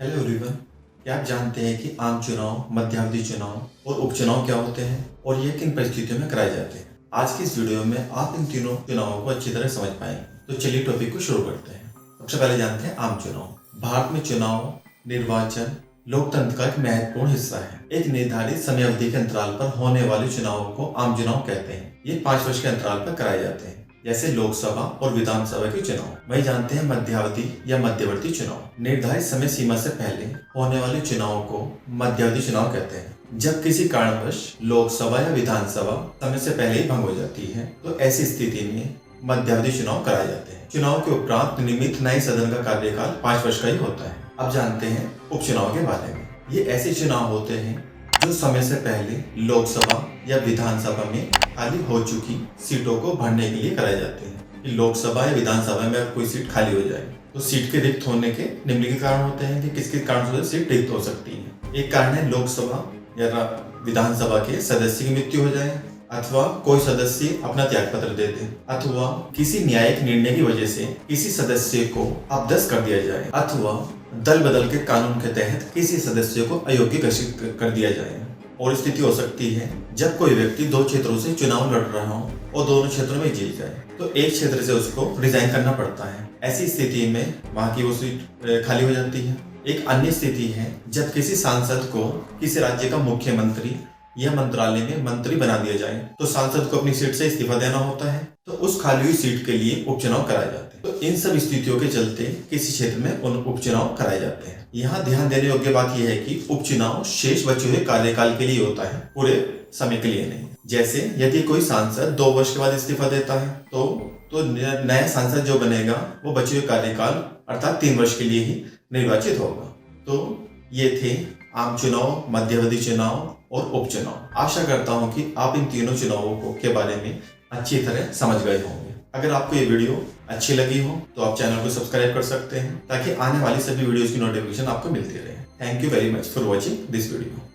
Hello everyone. क्या आप जानते हैं कि आम चुनाव, मध्यावधि चुनाव और उपचुनाव क्या होते हैं और ये किन परिस्थितियों में कराए जाते हैं? आज की इस वीडियो में आप इन तीनों चुनावों को अच्छी तरह समझ पाएंगे। तो चलिए टॉपिक को शुरू करते हैं। सबसे पहले जानते हैं आम चुनाव। भारत में चुनाव निर्वाचन लोकतंत्र का एक महत्वपूर्ण हिस्सा है। एक निर्धारित समय अवधि के अंतराल पर होने वाले चुनावों को आम चुनाव कहते हैं। ये 5 वर्ष के अंतराल पर कराए जाते हैं, जैसे लोकसभा और विधानसभा के चुनाव। वही जानते हैं मध्यावधि या मध्यवर्ती चुनाव। निर्धारित समय सीमा से पहले होने वाले चुनाव को मध्यावधि चुनाव कहते हैं। जब किसी कारणवश लोकसभा या विधानसभा समय से पहले ही भंग हो जाती है तो ऐसी स्थिति में मध्यावधि चुनाव कराए जाते हैं। चुनाव के उपरांत नियमित न्यायिक सदन का कार्यकाल 5 वर्ष का ही होता है। अब जानते हैं उपचुनाव के बारे में। ये ऐसे चुनाव होते हैं जो समय से पहले लोकसभा या विधानसभा में खाली हो चुकी सीटों को भरने के लिए कराए जाते हैं। कि लोकसभा या विधानसभा में अगर कोई सीट खाली हो जाए तो सीट के रिक्त होने के निम्नलिखित कारण होते हैं कि किस किस कारण से सीट रिक्त हो सकती है। एक कारण है लोकसभा या विधानसभा के सदस्य की मृत्यु हो जाए, अथवा कोई सदस्य अपना त्यागपत्र दे दे, अथवा किसी न्यायिक निर्णय की वजह से किसी सदस्य को अपदस्थ कर दिया जाए, अथवा दल बदल के कानून के तहत किसी सदस्य को अयोग्य घोषित कर दिया जाए। और स्थिति हो सकती है जब कोई व्यक्ति 2 क्षेत्रों से चुनाव लड़ रहा हो और दोनों क्षेत्रों में जीत जाए तो एक क्षेत्र से उसको रिजाइन करना पड़ता है। ऐसी स्थिति में वहां की वो सीट खाली हो जाती है। एक अन्य स्थिति है जब किसी सांसद को किसी राज्य का मुख्यमंत्री या मंत्रालय में मंत्री बना दिया जाए तो सांसद को अपनी सीट से इस्तीफा देना होता है, तो उस खाली हुई सीट के लिए उपचुनाव कराए जाते हैं। तो इन सब स्थितियों के चलते किसी क्षेत्र में उन उपचुनाव कराए जाते हैं। यहाँ ध्यान देने योग्य बात यह है कि उपचुनाव शेष बचे हुए कार्यकाल के लिए होता है, पूरे समय के लिए नहीं। जैसे यदि कोई सांसद 2 वर्ष के बाद इस्तीफा देता है तो नया सांसद जो बनेगा वो बचे हुए कार्यकाल अर्थात 3 वर्ष के लिए ही निर्वाचित होगा। तो ये थे आम चुनाव, मध्यावधि चुनाव और उपचुनाव। आशा करता हूं कि आप इन तीनों चुनावों के बारे में अच्छी तरह समझ गए होंगे। अगर आपको ये वीडियो अच्छी लगी हो तो आप चैनल को सब्सक्राइब कर सकते हैं ताकि आने वाली सभी वीडियोस की नोटिफिकेशन आपको मिलती रहे। Thank you very much for watching this video.